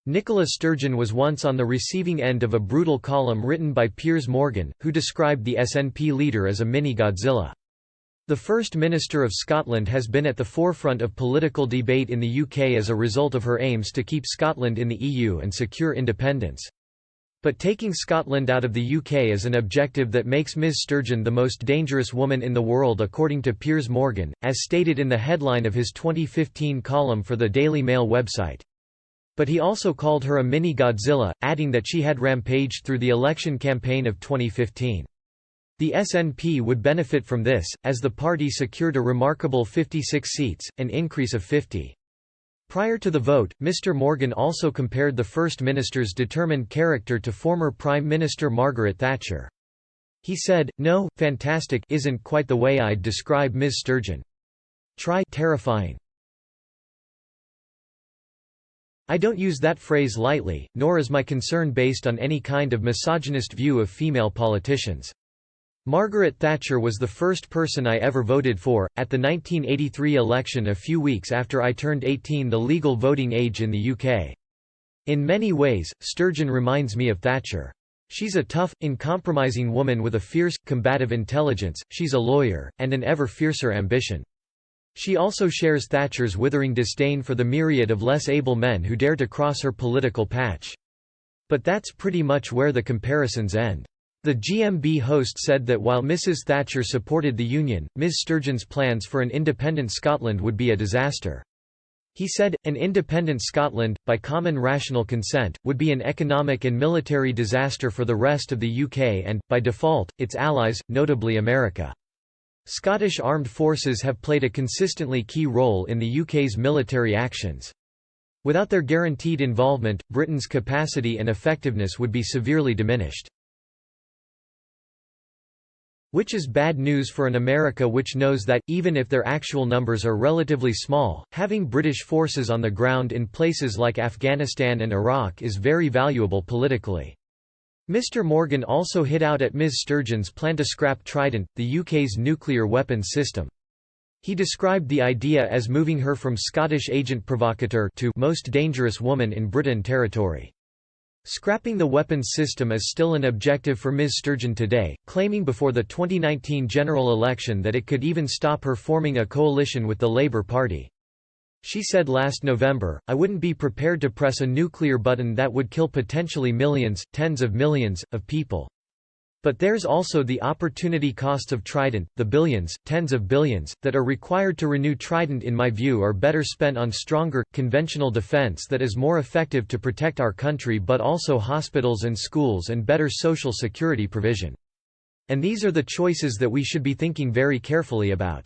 Nicola Sturgeon was once on the receiving end of a brutal column written by Piers Morgan, who described the SNP leader as a mini-Godzilla. The First Minister of Scotland has been at the forefront of political debate in the UK as a result of her aims to keep Scotland in the EU and secure independence. But taking Scotland out of the UK is an objective that makes Ms Sturgeon the most dangerous woman in the world according to Piers Morgan, as stated in the headline of his 2015 column for the Daily Mail website. But he also called her a mini-Godzilla, adding that she had rampaged through the election campaign of 2015. The SNP would benefit from this, as the party secured a remarkable 56 seats, an increase of 50. Prior to the vote, Mr Morgan also compared the First Minister's determined character to former Prime Minister Margaret Thatcher. He said, "No, fantastic isn't quite the way I'd describe Ms Sturgeon. Try terrifying. I don't use that phrase lightly, nor is my concern based on any kind of misogynist view of female politicians. Margaret Thatcher was the first person I ever voted for, at the 1983 election a few weeks after I turned 18, the legal voting age in the UK. In many ways, Sturgeon reminds me of Thatcher. She's a tough, uncompromising woman with a fierce, combative intelligence, she's a lawyer, and an ever fiercer ambition. She also shares Thatcher's withering disdain for the myriad of less able men who dare to cross her political patch. But that's pretty much where the comparisons end." The GMB host said that while Mrs Thatcher supported the Union, Ms Sturgeon's plans for an independent Scotland would be a disaster. He said, an independent Scotland, by common rational consent, would be an economic and military disaster for the rest of the UK and, by default, its allies, notably America. Scottish armed forces have played a consistently key role in the UK's military actions. Without their guaranteed involvement, Britain's capacity and effectiveness would be severely diminished. Which is bad news for an America which knows that, even if their actual numbers are relatively small, having British forces on the ground in places like Afghanistan and Iraq is very valuable politically. Mr Morgan also hit out at Ms Sturgeon's plan to scrap Trident, the UK's nuclear weapons system. He described the idea as moving her from Scottish agent provocateur to most dangerous woman in Britain territory. Scrapping the weapons system is still an objective for Ms Sturgeon today, claiming before the 2019 general election that it could even stop her forming a coalition with the Labour Party. She said last November, "I wouldn't be prepared to press a nuclear button that would kill potentially millions, tens of millions, of people. But there's also the opportunity costs of Trident, the billions, tens of billions, that are required to renew Trident in my view are better spent on stronger, conventional defence that is more effective to protect our country but also hospitals and schools and better social security provision. And these are the choices that we should be thinking very carefully about."